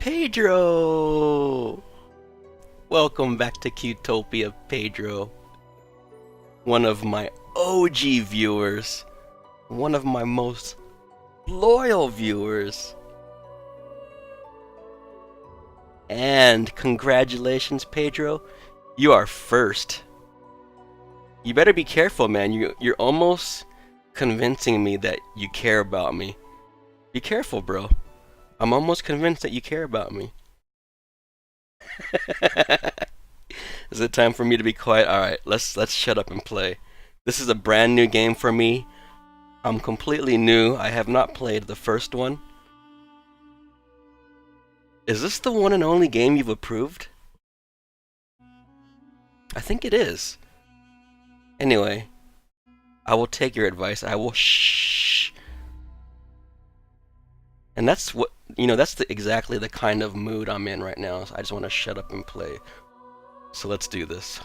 Pedro! Welcome back to Qtopia, Pedro. One of my OG viewers. One of my most loyal viewers. And congratulations, Pedro. You are first. You better be careful, man. You're almost convincing me that you care about me. Be careful, bro. I'm almost convinced that you care about me. Is it time for me to be quiet? Alright, let's shut up and play. This is a brand new game for me. I'm completely new. I have not played the first one. Is this the one and only game you've approved? I think it is. Anyway, I will take your advice. I will shh. And that's what, that's exactly the kind of mood I'm in right now. I just want to shut up and play. So let's do this.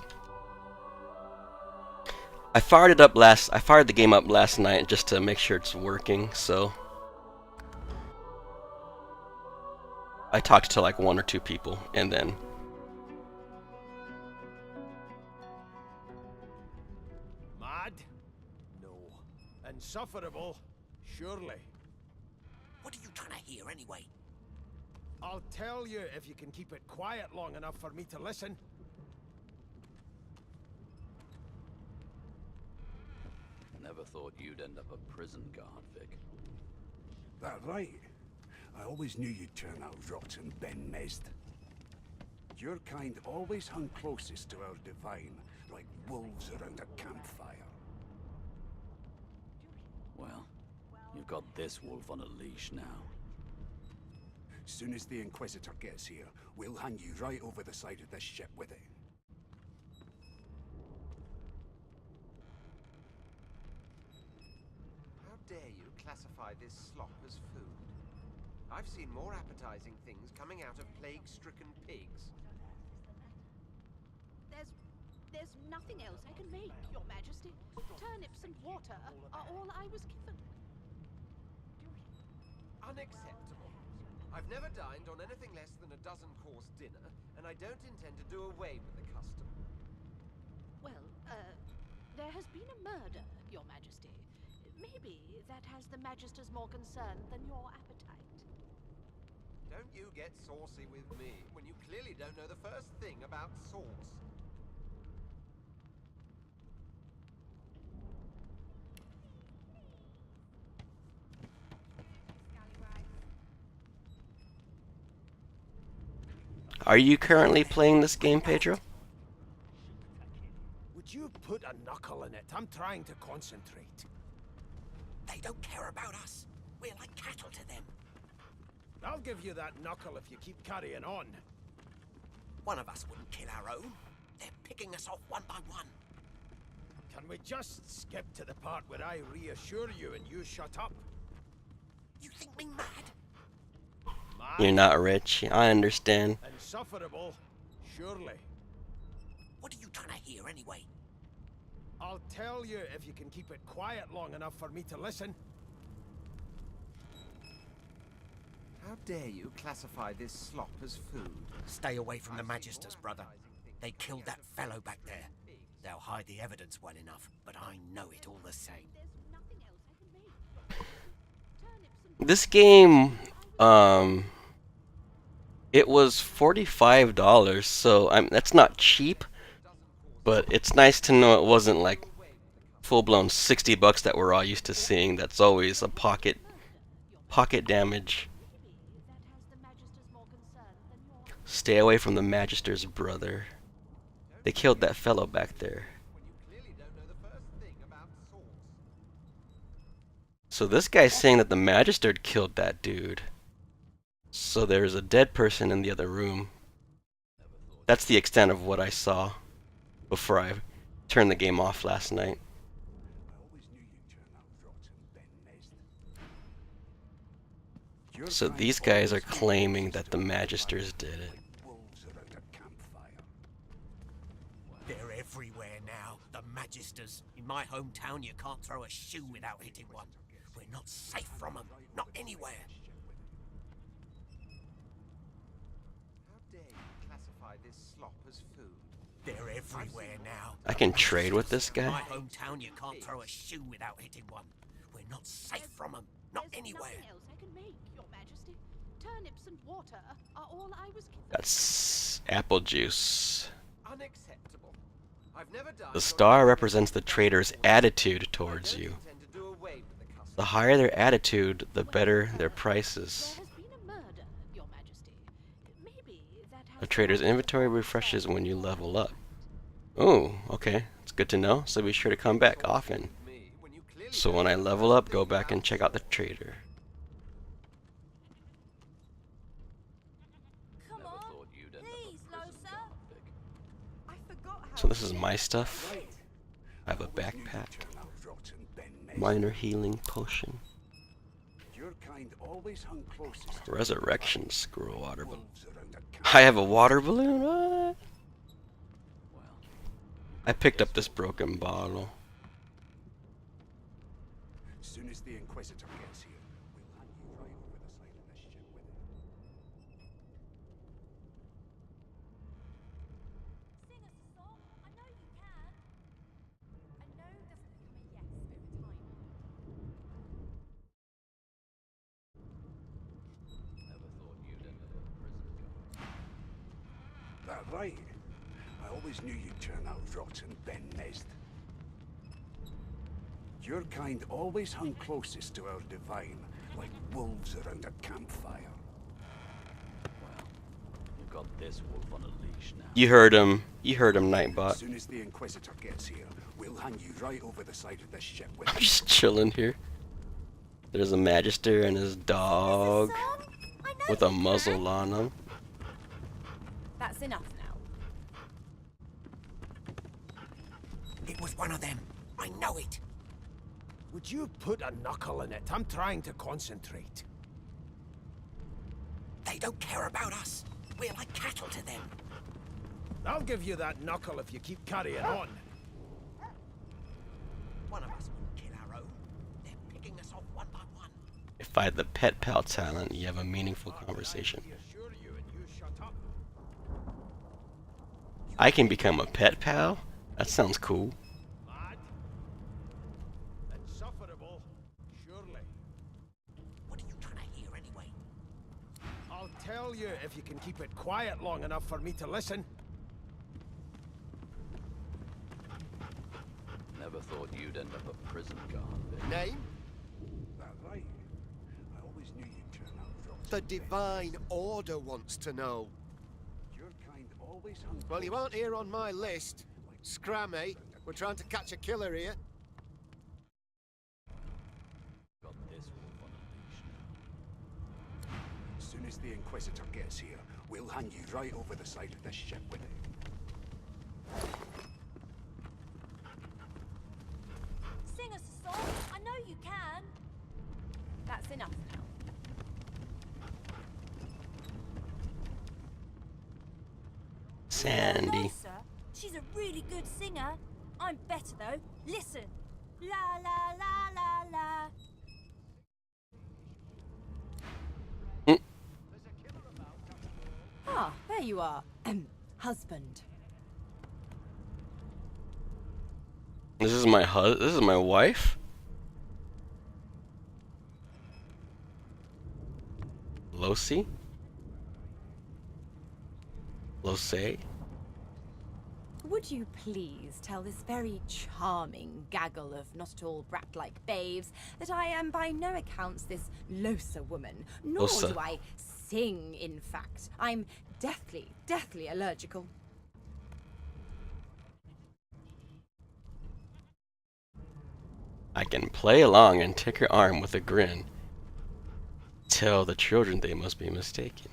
I fired the game up last night just to make sure it's working, so I talked to like one or two people and then mad? No. Insufferable? Surely. What are you trying to hear anyway? I'll tell you if you can keep it quiet long enough for me to listen. Never thought you'd end up a prison guard, Vic. That right. I always knew you'd turn out rotten, Ben Mesd. Your kind always hung closest to our divine, like wolves around a campfire. Well, you've got this wolf on a leash now. Soon as the Inquisitor gets here, we'll hang you right over the side of this ship with it. How dare you classify this slop as food? I've seen more appetizing things coming out of plague-stricken pigs. There's nothing else I can make, Your Majesty. Turnips and water are all I was given. Unacceptable. I've never dined on anything less than a dozen-course dinner, and I don't intend to do away with the custom. Well, there has been a murder, Your Majesty. Maybe that has the Magisters more concerned than your appetite. Don't you get saucy with me when you clearly don't know the first thing about sauce. Are you currently playing this game, Pedro? Would you put a knuckle in it? I'm trying to concentrate. They don't care about us. We're like cattle to them. I'll give you that knuckle if you keep carrying on. One of us wouldn't kill our own. They're picking us off one by one. Can we just skip to the part where I reassure you and you shut up? You think me mad? You're not rich. I understand. Insufferable? Surely. What are you trying to hear anyway? I'll tell you if you can keep it quiet long enough for me to listen. How dare you classify this slop as food? Stay away from the Magisters, brother. They killed that fellow back there. They'll hide the evidence well enough, but I know it all the same. There's nothing else I can make. Turnips and This game, it was $45, so that's not cheap, but it's nice to know it wasn't like full-blown $60 that we're all used to seeing. That's always a pocket damage. maybe that has the Magisters more concerned than your... Stay away from the Magister's brother. They killed that fellow back there. When you clearly don't know the first thing about sauce. So this guy's saying that the Magister killed that dude. So there's a dead person in the other room. That's the extent of what I saw before I turned the game off last night. I always knew you'd turn out rotten, Ben Mesd. Your So kind these guys are always hung claiming closest that the to our Magisters divine, did it. like wolves around a campfire. They're everywhere now, the Magisters. In my hometown, you can't throw a shoe without hitting one. We're not safe from them, not anywhere. dare you classify this slop as food? They're everywhere now. I can trade with this My guy? hometown, you can't throw a shoe without hitting one. We're not safe from them. Not There's anywhere. nothing else I can make, Your Majesty. Turnips and water are all I was given. That's apple juice. Unacceptable. I've never done. The star represents the trader's attitude towards you. The higher their attitude, the better their prices. There has been a murder, Your Majesty. Maybe that has A trader's inventory refreshes when you level up. Oh, okay. It's good to know, so be sure to come back often. So when I level up, go back and check out the trader. Never thought you'd end up a prison convict. I forgot how So this is my stuff. I have a backpack. Minor healing potion. Your kind always hung closest to Resurrection scroll water balloon. wolves around a camp. I have a water balloon? What? Well, I picked up this broken bottle. Soon as the Inquisitor gets here, we'll hand you right over the side of this ship with it. Sing us a song. I know you can. A no doesn't become a yes over time. never thought you'd end up a prison guard. That right? I always knew you'd turn out rotten, Ben Mezd. Your kind always hung closest to our divine, like wolves around a campfire. Well, you've got this wolf on a leash now. You heard him, As Nightbot. soon as the Inquisitor gets here, we'll hand you right over the side of this ship with I'm it. just chilling here. There's a Magister and his dog I know with a you can. muzzle on him. That's enough now. It was one of them. I know it. Would you put a knuckle in it? I'm trying to concentrate. They don't care about us. We're like cattle to them. I'll give you that knuckle if you keep carrying on. One of us wouldn't kill our own. They're picking us off one by one. If I had the pet pal talent, you have a meaningful conversation. I reassure you and you shut up. I can become a pet pal? That sounds cool. Mad? Insufferable, surely. What are you trying to hear anyway? I'll tell you if you can keep it quiet long enough for me to listen. Never thought you'd end up a prison guard. Name? That right? I always knew you'd turn out rotten. The Divine Order wants to know. Your kind always hung Well, you aren't here on my list. Scram, eh? We're trying to catch a killer here. Got this wolf on a leash now. As soon as the Inquisitor gets here, we'll hand you right over the side of this ship with it. Sing us a song. I know you can. That's enough now. Sandy. Rosa, she's a really good singer. I'm better though. Listen. La la la la la. Ah, there you are. Husband. This is my wife? Losi? Losay? Would you please tell this very charming gaggle of not at all brat-like babes that I am by no accounts this Losa woman, nor Losa. do I sing, in fact. I'm deathly, deathly allergical. I can play along and take her arm with a grin. Tell the children they must be mistaken.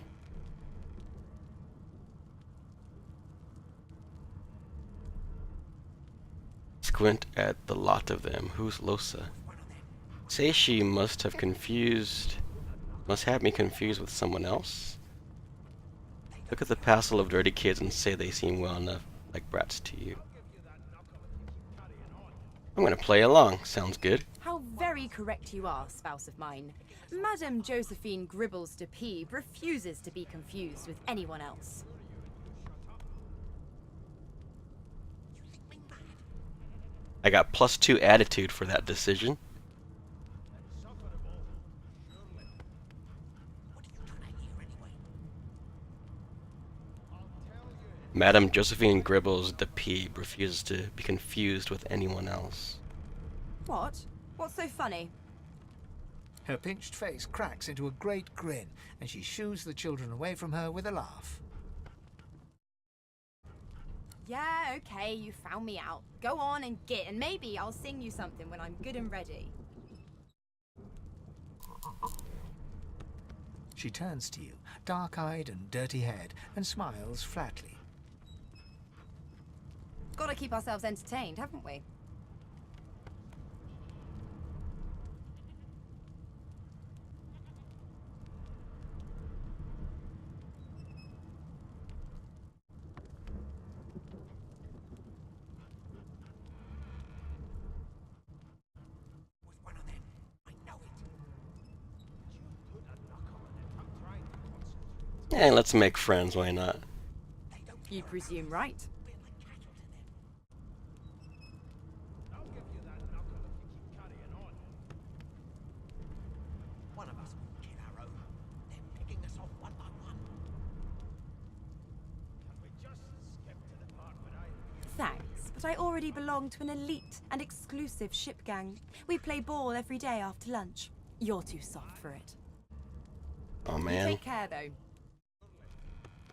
Squint at the lot of them. Who's Losa? Say she must have me confused with someone else? Look at the passel of dirty kids and say they seem well enough like brats to you. I'm gonna play along. Sounds good. How very correct you are, spouse of mine. Madame Josephine Gribbles de Peeb refuses to be confused with anyone else. I got +2 attitude for that decision. Madame Josephine Gribbles, the Peeb, refuses to be confused with anyone else. What? What's so funny? Her pinched face cracks into a great grin, and she shoos the children away from her with a laugh. Yeah, okay, you found me out. Go on and git, and maybe I'll sing you something when I'm good and ready. She turns to you, dark-eyed and dirty-haired, and smiles flatly. Gotta keep ourselves entertained, haven't we? Was one of them. I know it. Eh, let's make friends, why not? You presume right. One of us will kill our own. They're picking us off one by one. Can we just skip to the part where I Thanks, but I already belong to an elite and exclusive ship gang. We play ball every day after lunch. You're too soft for it. Oh You man. take care, though.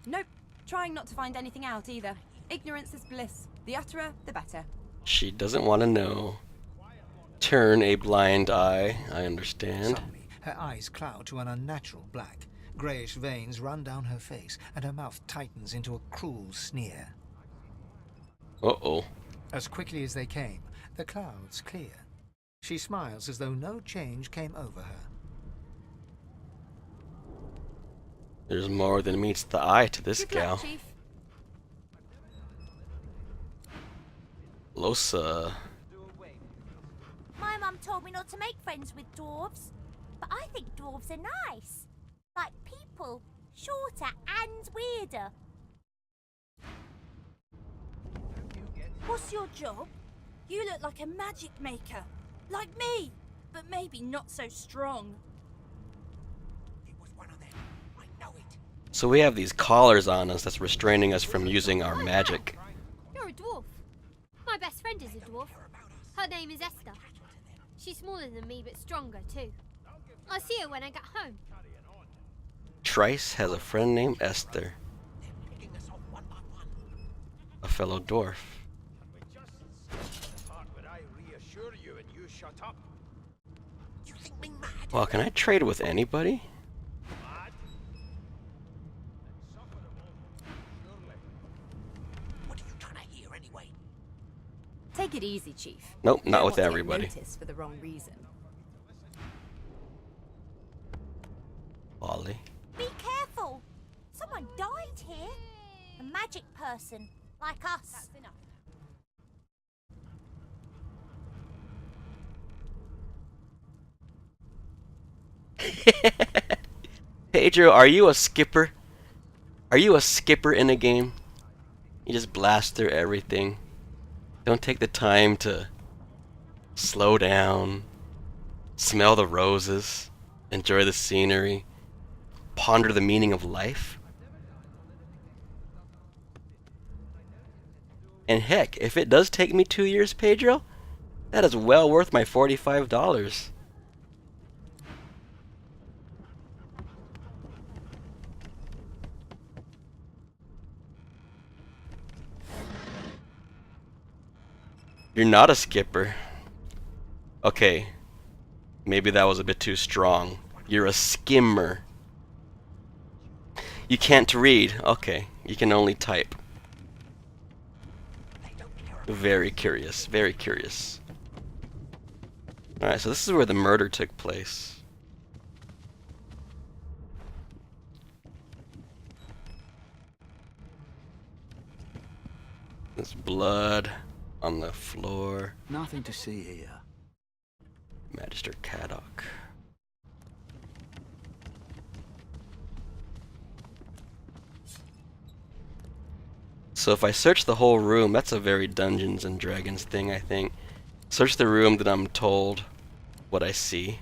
Nope. Trying not to find anything out, either. Ignorance is bliss. The utterer, the better. She doesn't want to know. Turn a blind eye, I understand. Suddenly, her eyes cloud to an unnatural black. Greyish veins run down her face, and her mouth tightens into a cruel sneer. Uh-oh. As quickly as they came, the clouds clear. She smiles as though no change came over her. There's more than meets the eye to this Good luck, gal. Chief. Losa. My mum told me not to make friends with dwarves, but I think dwarves are nice. Like people, shorter and weirder. What's your job? You look like a magic maker. Like me, but maybe not so strong. It was one of them. I know it. So we have these collars on us that's restraining us from using our magic. You're a dwarf. My best friend is a dwarf. Her name is Esther. She's smaller than me, but stronger too. I'll see her when I get home. Trice has a friend named Esther, They're picking us off one by one. a fellow dwarf. Can we just skip to the part where I reassure you and you shut up? You think me mad? Well, can I trade with anybody? Mad? Insufferable? Surely. What are you trying to hear anyway? Take it easy, Chief. Nope, You not don't with want to get everybody. noticed for the wrong reason. Ollie. Be careful. Someone died here. A magic person, like us. That's enough. Pedro, are you a skipper? Are you a skipper in a game? You just blast through everything. Don't take the time to slow down, smell the roses, enjoy the scenery, ponder the meaning of life. And heck, if it does take me 2 years, Pedro, that is well worth my $45. You're not a skipper. Okay. Maybe that was a bit too strong. You're a skimmer. You can't read. Okay. You can only type. Very curious. Very curious. Alright, so this is where the murder took place. There's blood on the floor. Nothing to see here. Magister Caddock. So if I search the whole room, that's a very Dungeons and Dragons thing, I think. Search the room, then I'm told what I see.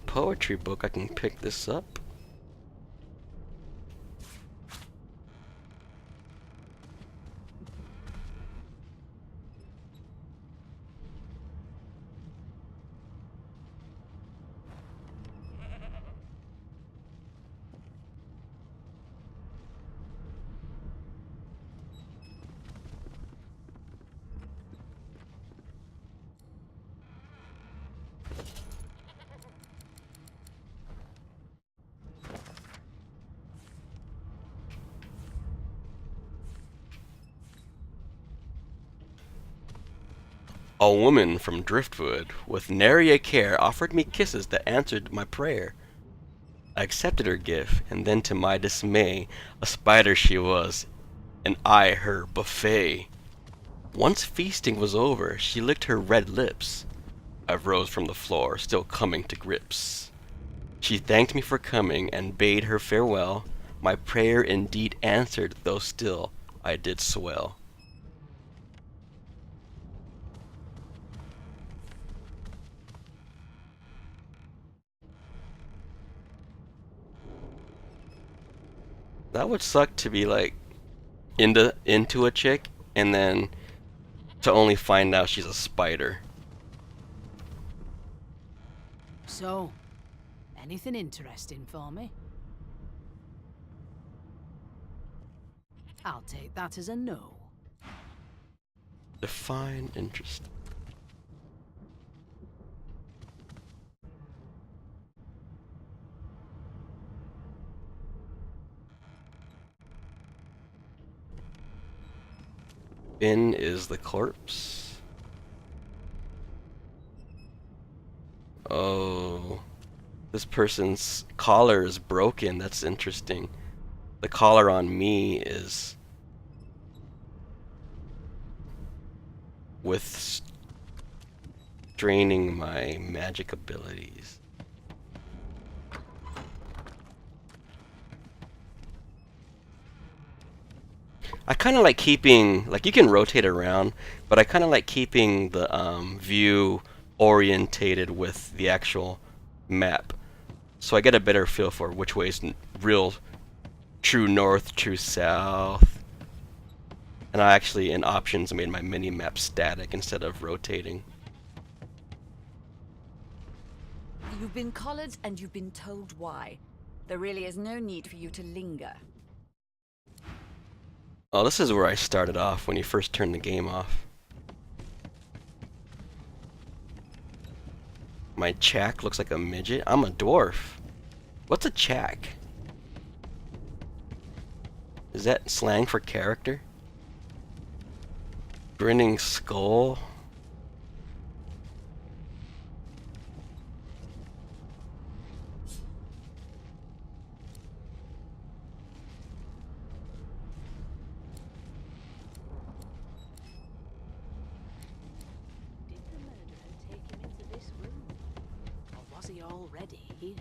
Poetry book, I can pick this up. A woman from Driftwood, with nary a care, offered me kisses that answered my prayer. I accepted her gift, and then to my dismay, a spider she was, and I her buffet. Once feasting was over, she licked her red lips. I rose from the floor, still coming to grips. She thanked me for coming, and bade her farewell. My prayer indeed answered, though still I did swell. That would suck to be like into a chick and then to only find out she's a spider. So, anything interesting for me? I'll take that as a no. Define interest. Ben is the corpse. Oh, this person's collar is broken. That's interesting. The collar on me is with straining my magic abilities. I kind of like keeping, like you can rotate around, but I kind of like keeping the view orientated with the actual map. So I get a better feel for which way is real, true north, true south. And I actually, in options, made my mini-map static instead of rotating. You've been collared and you've been told why. There really is no need for you to linger. Oh, this is where I started off when you first turned the game off. My chack looks like a midget. I'm a dwarf. What's a chack? Is that slang for character? Grinning skull? Did the murderer take him into this room? Or was he already here?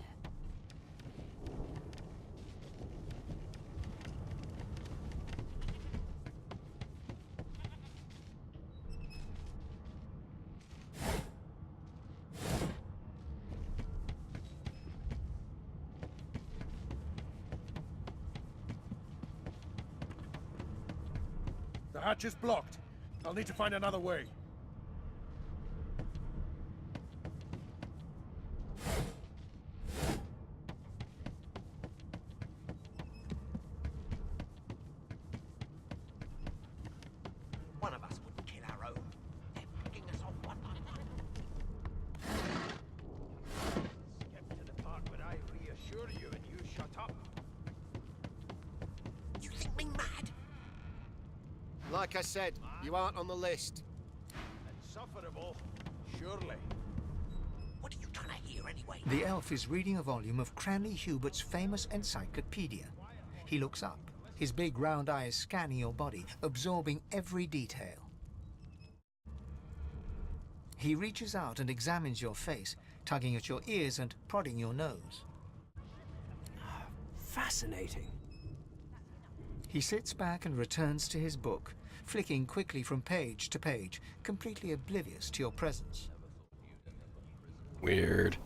The hatch is blocked. I'll need to find another way. One of us wouldn't kill our own. They're picking us off one by one. Skip to the part where I reassure you and you shut up. You think me mad? Like I said, you aren't on the list. Insufferable, surely. What are you trying to hear anyway? The elf is reading a volume of Cranley Hubert's famous encyclopedia. He looks up, his big round eyes scanning your body, absorbing every detail. He reaches out and examines your face, tugging at your ears and prodding your nose. Fascinating. He sits back and returns to his book, flicking quickly from page to page, completely oblivious to your presence. Weird.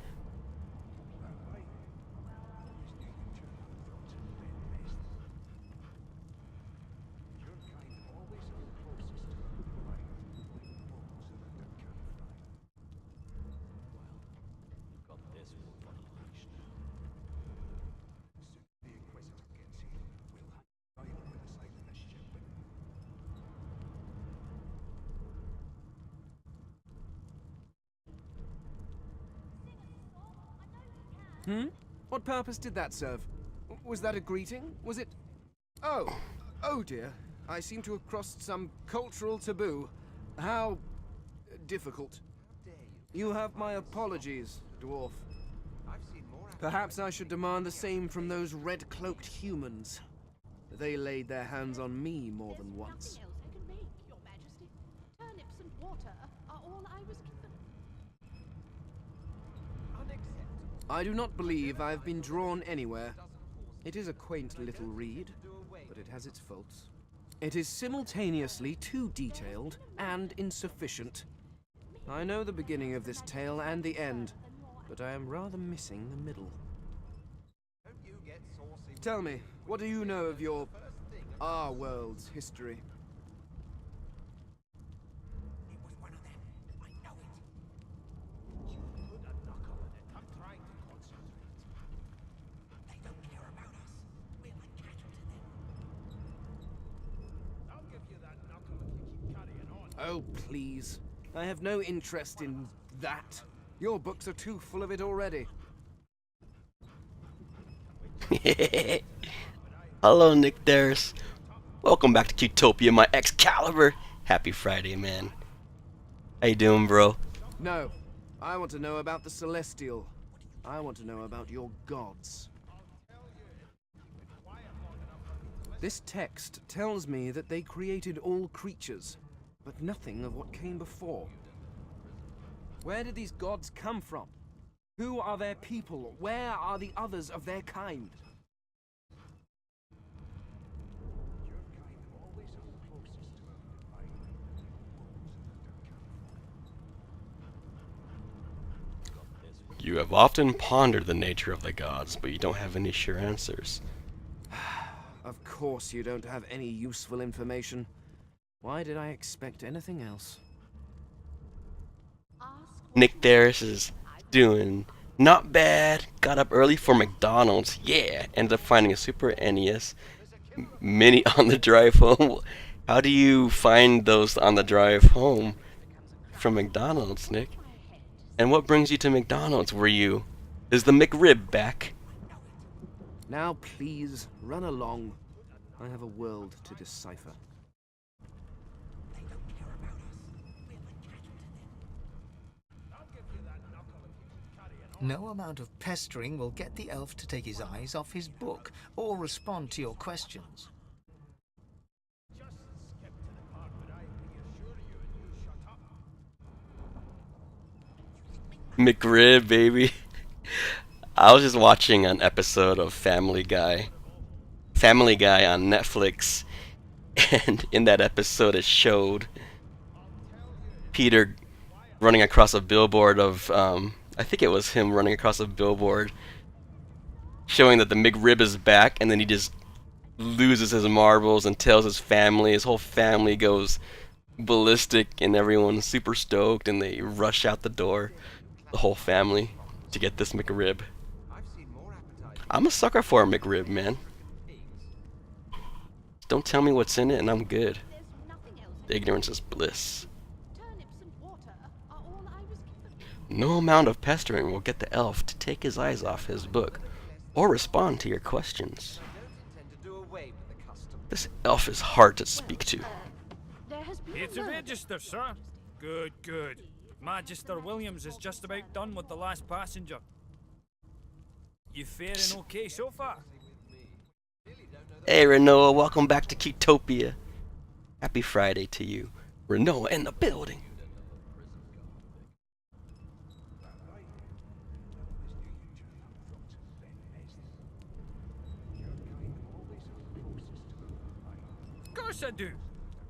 What purpose did that serve? Was that a greeting? Was it... Oh. Oh dear. I seem to have crossed some cultural taboo. How... difficult. You have my apologies, dwarf. Perhaps I should demand the same from those red-cloaked humans. They laid their hands on me more than once. Nothing else I can make, Your Majesty. Turnips and water are all I was given. I do not believe I have been drawn anywhere. It is a quaint little read, but it has its faults. It is simultaneously too detailed and insufficient. I know the beginning of this tale and the end, but I am rather missing the middle. Tell me, what do you know of our world's history? Oh, please. I have no interest in that. Your books are too full of it already. Hello, Nick Daris. Welcome back to Qtopia, my Excalibur. Happy Friday, man. How you doing, bro? No. I want to know about the Celestial. I want to know about your gods. This text tells me that they created all creatures, but nothing of what came before. Where did these gods come from? Who are their people? Where are the others of their kind? You have often pondered the nature of the gods, but you don't have any sure answers. Of course you don't have any useful information. Why did I expect anything else? Nick Daris is doing not bad. Got up early for McDonald's. Yeah. Ended up finding a Super NES Mini on the drive home. How do you find those on the drive home from McDonald's, Nick? And what brings you to McDonald's? Is the McRib back? Now please, run along. I have a world to decipher. No amount of pestering will get the elf to take his eyes off his book or respond to your questions. McRib, baby. I was just watching an episode of Family Guy on Netflix, and in that episode it showed Peter running across a billboard of, I think it was him running across a billboard showing that the McRib is back, and then he just loses his marbles and tells his whole family goes ballistic, and everyone's super stoked, and they rush out the door, the whole family, to get this McRib. I'm a sucker for a McRib, man. Don't tell me what's in it and I'm good. Ignorance is bliss. No amount of pestering will get the elf to take his eyes off his book or respond to your questions. This elf is hard to speak to. It's a register, sir. Good, good. Magister Williams is just about done with the last passenger. You faring okay so far? Hey Renoa, welcome back to Qtopia. Happy Friday to you. Renoa in the building. course I do.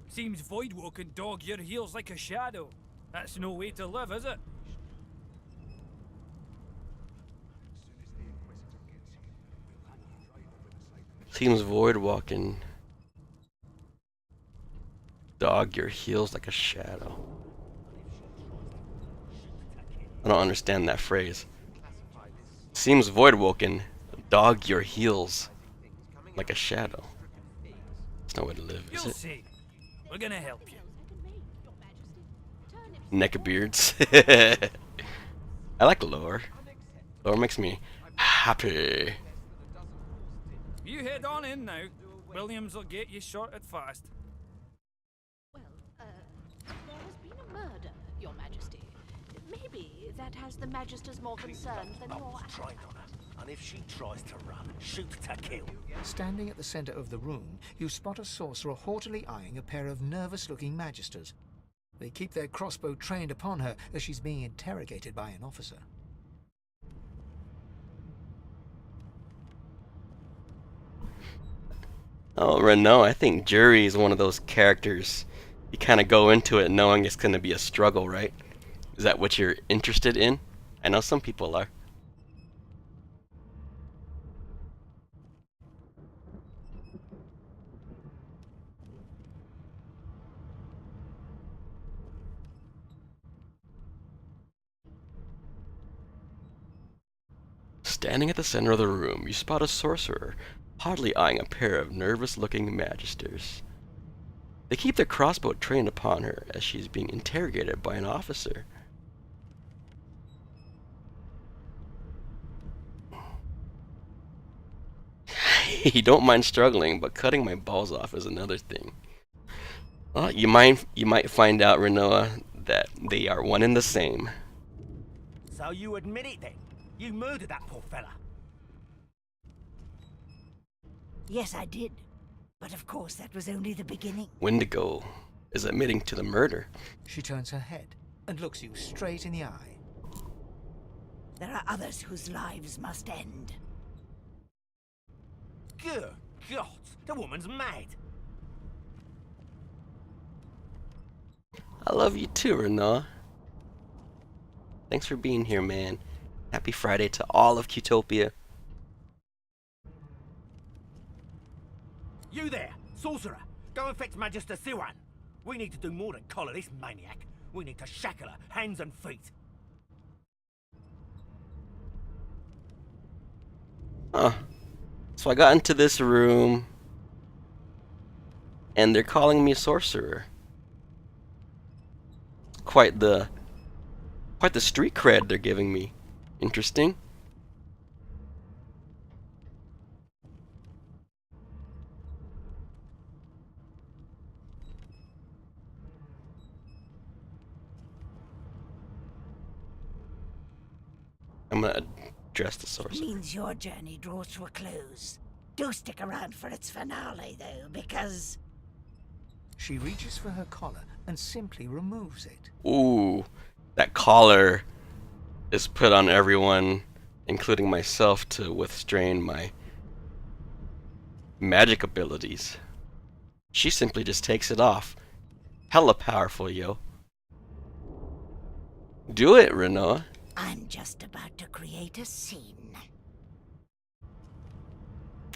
Seems Voidwalk can dog your heels like a shadow. That's no way to live, is it? Seems void walking. Dog your heels like a shadow. I don't understand that phrase. Seems void walking. Dog your heels like a shadow. It's no way to live, is You'll it? see. We're gonna help you. Neckbeards. I like lore. Lore makes me happy. You head on in now. Williams will get you sorted fast. Well, there has been a murder, Your Majesty. Maybe that has the Magisters more concerned than your Trained on her, and if she tries to run, shoot to kill. Standing at the center of the room, you spot a sorcerer haughtily eyeing a pair of nervous-looking magisters. They keep their crossbow trained upon her as she's being interrogated by an officer. Oh, Renault, I think Jury is one of those characters. You kind of go into it knowing it's going to be a struggle, right? Is that what you're interested in? I know some people are. Standing at the center of the room, you spot a sorcerer, haughtily eyeing a pair of nervous-looking magisters. They keep their crossbow trained upon her as she's being interrogated by an officer. You don't mind struggling, but cutting my balls off is another thing. Well, you might find out, Renoa, that they are one and the same. So you admit it then? You murdered that poor fella? Yes, I did. But of course, that was only the beginning. Wendigo is admitting to the murder. She turns her head and looks you straight in the eye. There are others whose lives must end. Good God, the woman's mad. I love you too, Renoa. Thanks for being here, man. Happy Friday to all of Qtopia. You there, sorcerer! Go and fetch Magister Siwan. We need to do more than collar this maniac. We need to shackle her, hands and feet. Huh. So I got into this room, and they're calling me sorcerer. Quite the street cred they're giving me. Interesting. I'm gonna address the sorcerer. Means your journey draws to a close. Do stick around for its finale, though, because... She reaches for her collar and simply removes it. Ooh, that collar is put on everyone, including myself, to withstrain my magic abilities. She simply just takes it off. Hella powerful, yo. Do it, Renoa. I'm just about to create a scene.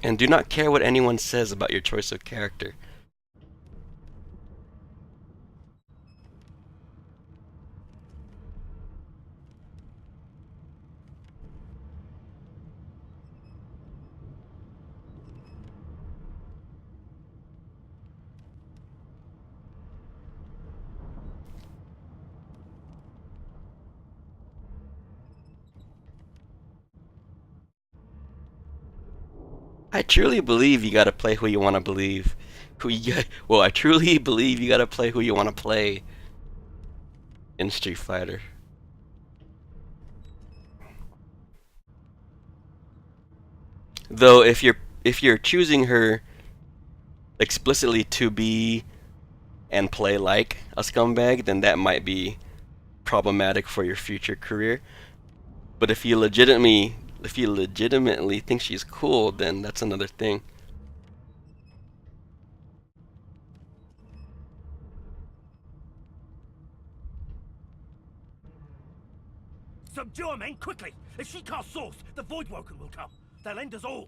And do not care what anyone says about your choice of character. I truly believe you gotta play who you wanna believe. Well, I truly believe you gotta play who you wanna play in Street Fighter. Though if you're choosing her explicitly to be and play like a scumbag, then that might be problematic for your future career. But if you legitimately think she's cool, then that's another thing. Joe, men, quickly! If she casts source, the Voidwoken will come. They'll end us all.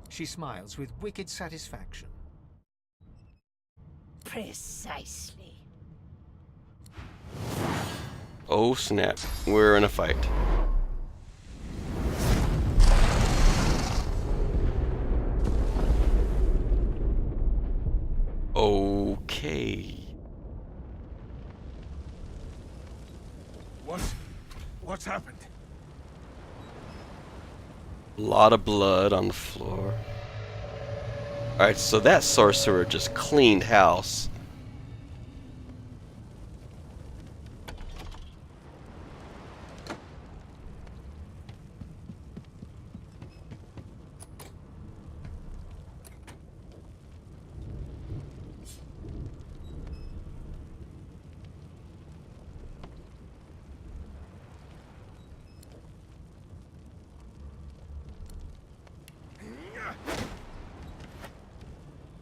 She smiles with wicked satisfaction. Precisely. Oh snap, we're in a fight. Okay. What's happened? A lot of blood on the floor. Alright, so that sorcerer just cleaned house.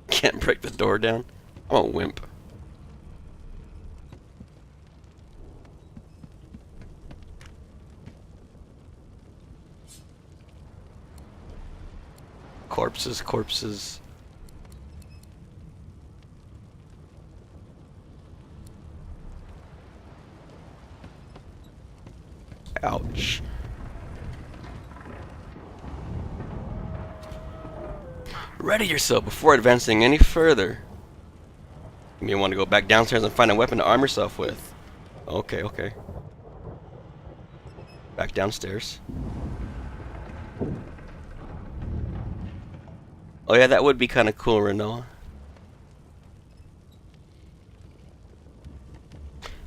Can't break the door down. I'm a wimp. Corpses, corpses. Ouch. Ready yourself before advancing any further. You may want to go back downstairs and find a weapon to arm yourself with. Okay, okay. Back downstairs. Oh yeah, that would be kind of cool, Renoa.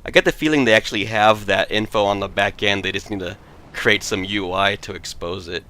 I get the feeling they actually have that info on the back end. They just need to create some UI to expose it.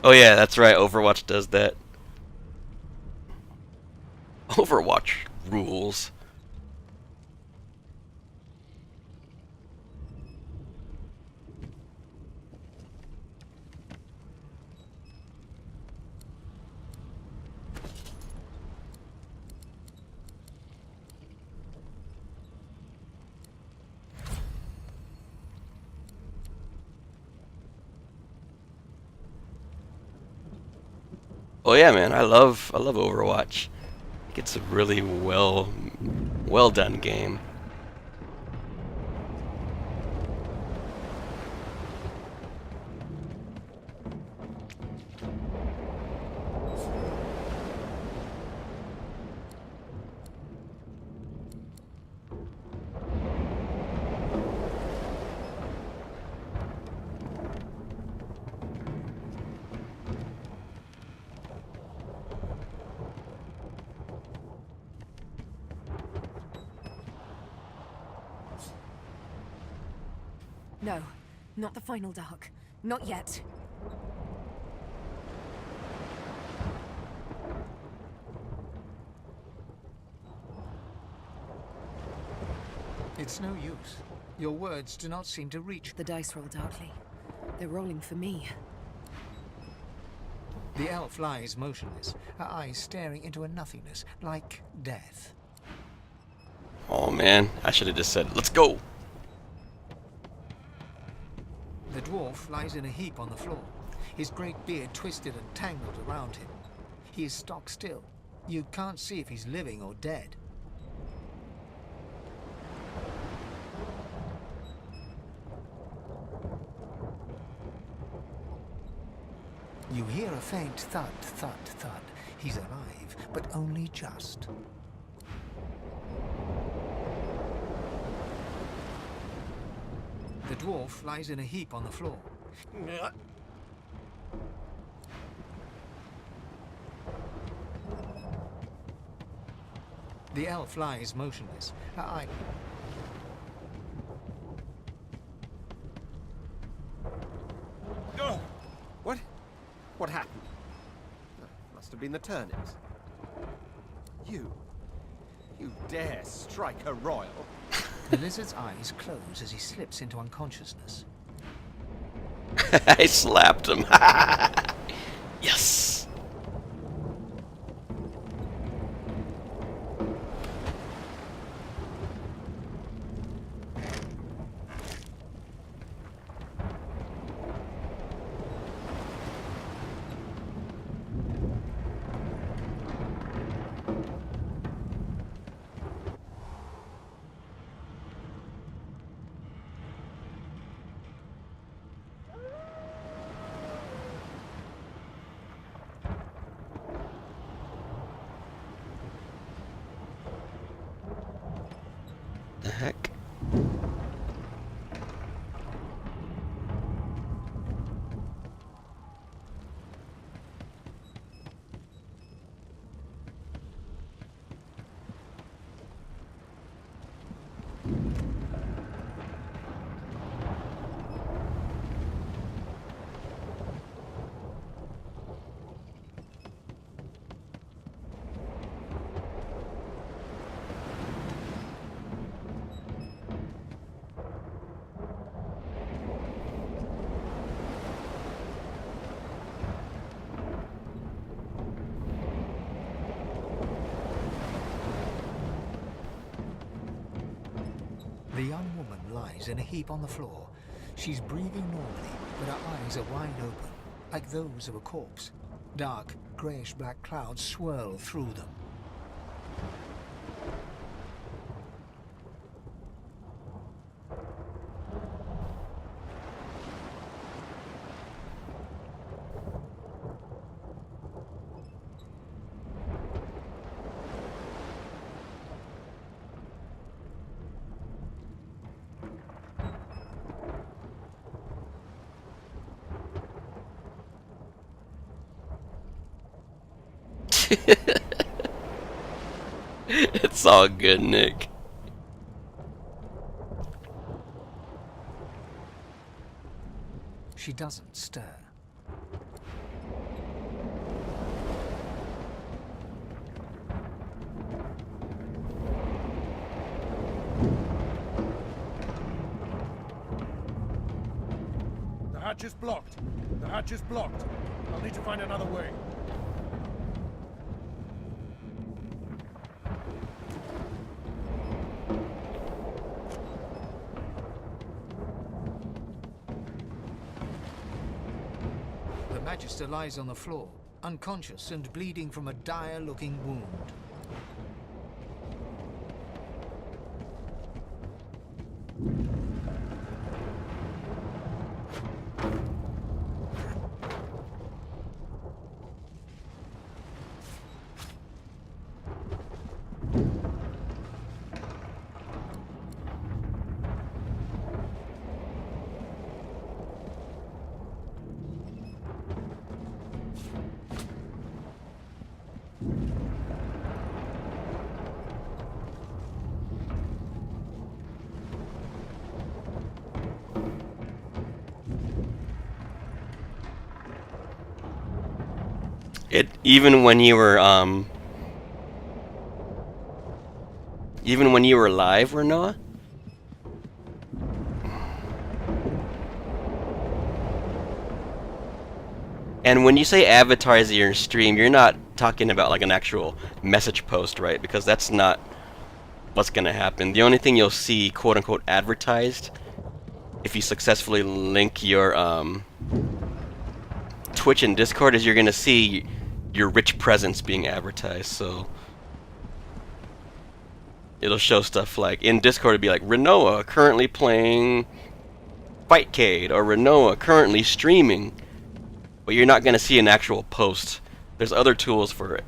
Oh yeah, that's right, Overwatch does that. Overwatch rules. Oh yeah, man, I love Overwatch. I think it's a really well done game. No, not the final dark. Not yet. It's no use. Your words do not seem to reach. The dice roll darkly. They're rolling for me. The elf lies motionless, her eyes staring into a nothingness, like death. Oh man, I should have just said, let's go! The dwarf lies in a heap on the floor, his great beard twisted and tangled around him. He is stock still. You can't see if he's living or dead. You hear a faint thud, thud, thud. He's alive, but only just. The dwarf lies in a heap on the floor. The elf lies motionless, her eye... Oh! What? What happened? Must have been the turnips. You dare strike a royal? The lizard's eyes close as he slips into unconsciousness. I slapped him. Yes. The heck? The young woman lies in a heap on the floor. She's breathing normally, but her eyes are wide open, like those of a corpse. Dark, greyish-black clouds swirl through them. It's all good, Nick. She doesn't stir. The hatch is blocked. The hatch is blocked. I'll need to find another way. The Magister lies on the floor, unconscious and bleeding from a dire-looking wound. Even when you were live, Renoa? And when you say advertise your stream, you're not talking about like an actual message post, right? Because that's not what's gonna happen. The only thing you'll see quote unquote advertised if you successfully link your Twitch and Discord is you're gonna see your rich presence being advertised. So it'll show stuff like in Discord it'd be like Renoa currently playing Fightcade or Renoa currently streaming but you're not gonna see an actual post. There's other tools for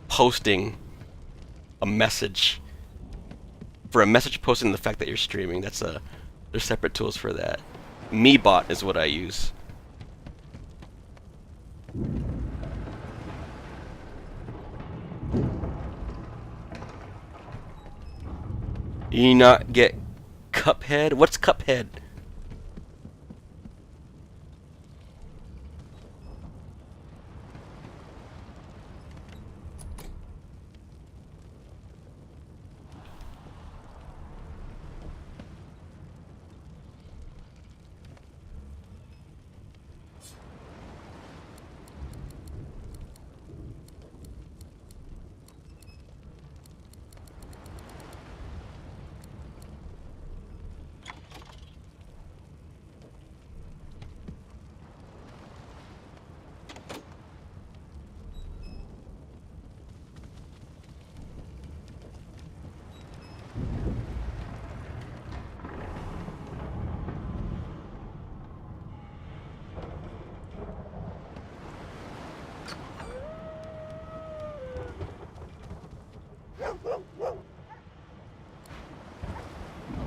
posting a message. For a message posting the fact that you're streaming, there's separate tools for that. meeeeh is what I use. You not get Cuphead? What's Cuphead?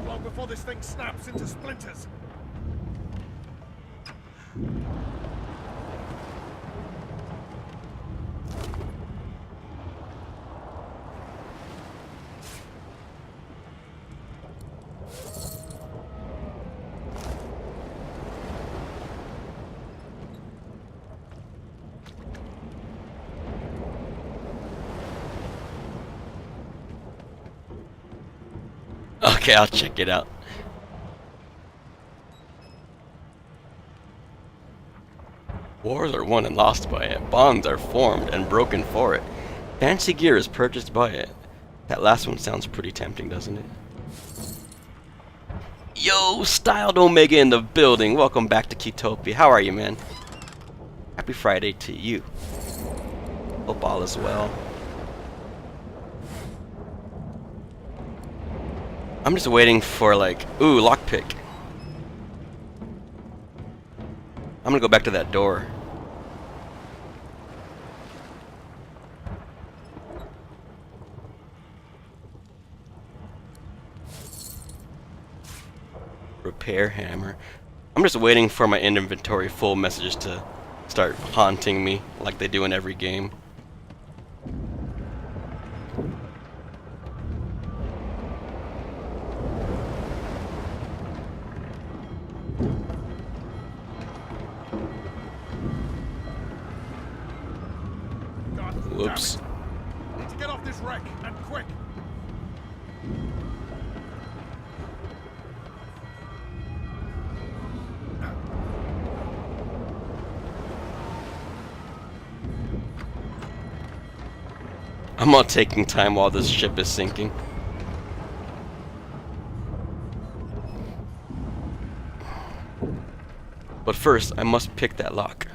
Long before this thing snaps into splinters. Okay, I'll check it out. Wars are won and lost by it. Bonds are formed and broken for it. Fancy gear is purchased by it. That last one sounds pretty tempting, doesn't it? Yo, Styled Omega in the building. Welcome back to Qtopia. How are you, man? Happy Friday to you. Hope all is well. I'm just waiting for, like, ooh, lockpick. I'm gonna go back to that door. Repair hammer. I'm just waiting for my inventory full messages to start haunting me like they do in every game. Whoops. Need to get off this wreck, and quick. I'm not taking time while this ship is sinking. But first, I must pick that lock.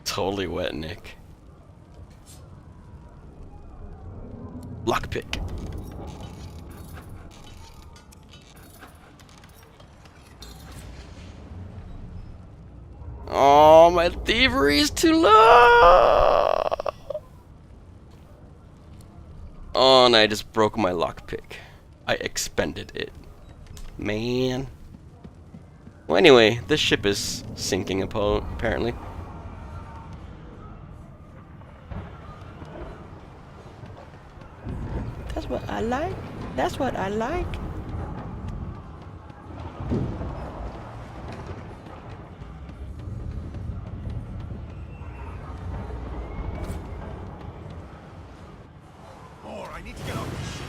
Totally wet, Nick. Lockpick. Oh, my thievery is too low. Oh, and I just broke my lockpick. I expended it. Man. Well, anyway, this ship is sinking apparently. That's what I like. That's what I like. More, I need to get off this ship.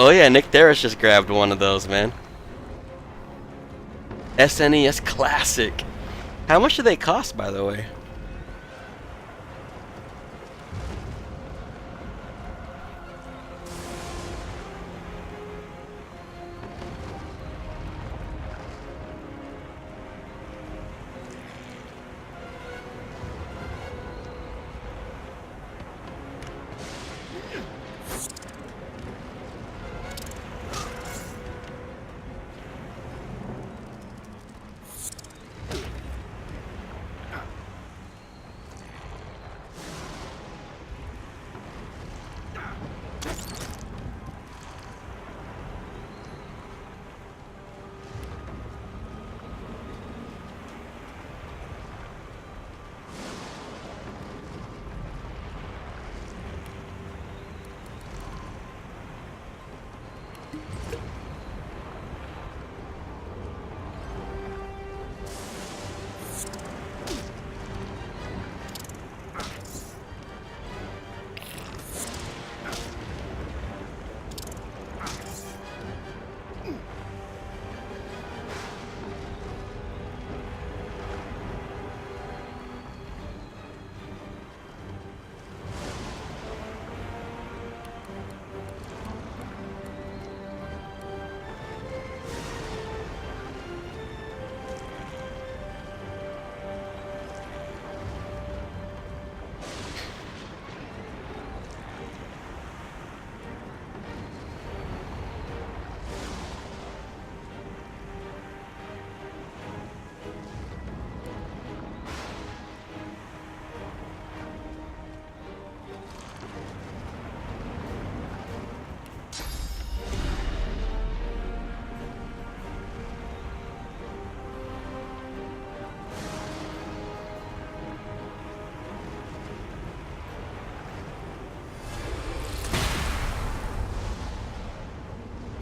Oh yeah, Nick Darris just grabbed one of those, man. SNES Classic. How much do they cost, by the way?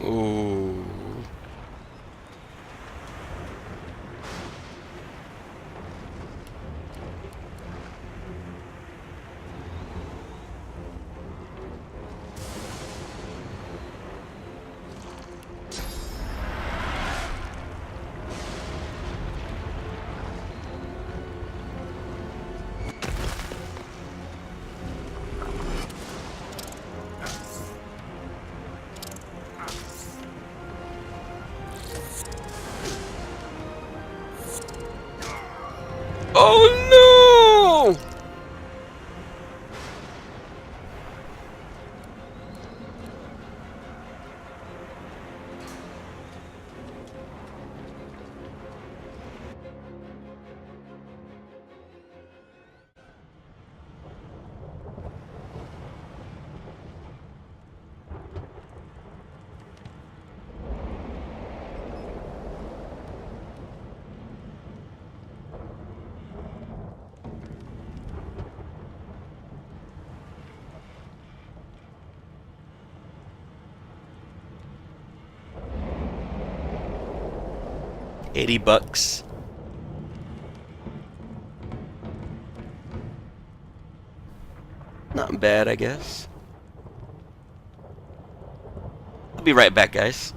Ooh. Oh no! $80. Not bad, I guess. I'll be right back, guys.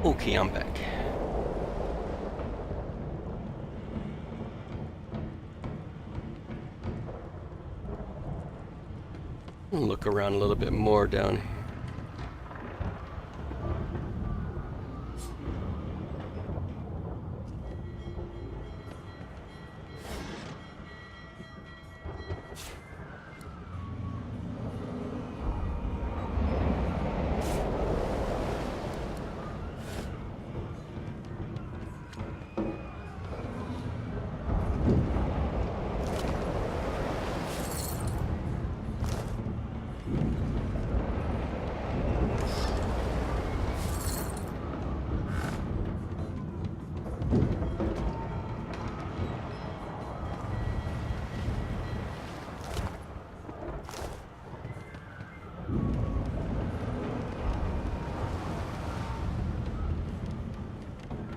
Okay, I'm back. Look around a little bit more down here.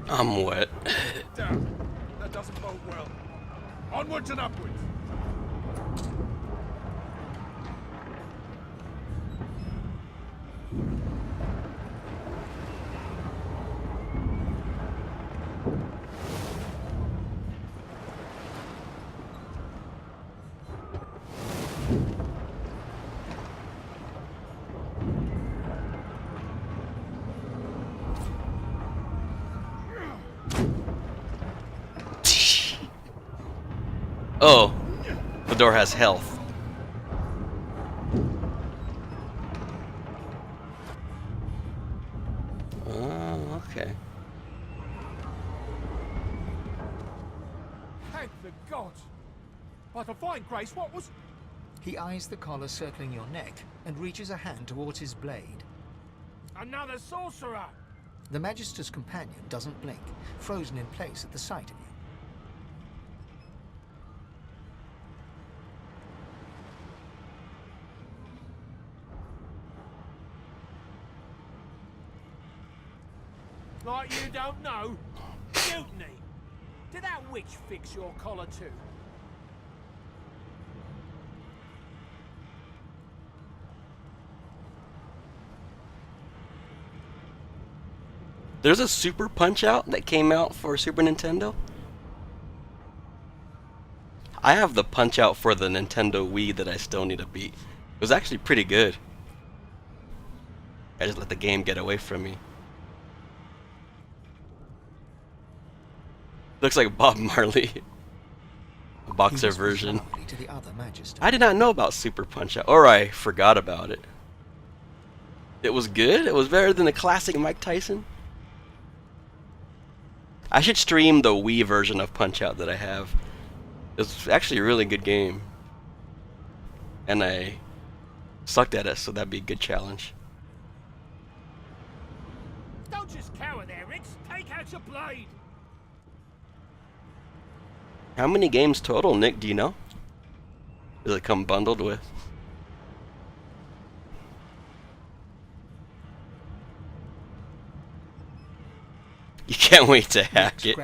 I'm wet. Damn, that doesn't bode well. Onwards and upwards. Oh, the door has health. Oh, okay. Thank the gods! By the fine grace, what was... He eyes the collar circling your neck and reaches a hand towards his blade. Another sorcerer! The Magister's companion doesn't blink, frozen in place at the sight of you. Like you don't know? Mutiny! Did that witch fix your collar too? There's a Super Punch-Out that came out for Super Nintendo. I have the Punch-Out for the Nintendo Wii that I still need to beat. It was actually pretty good. I just let the game get away from me. Looks like Bob Marley. A boxer version. To the other Magister. I did not know about Super Punch-Out, or I forgot about it. It was good? It was better than the classic Mike Tyson? I should stream the Wii version of Punch-Out that I have. It's actually a really good game. And I sucked at it, so that'd be a good challenge. Don't just cower there, Rix. Take out your blade. How many games total, Nick, do you know? Does it come bundled with? You can't wait to hack it.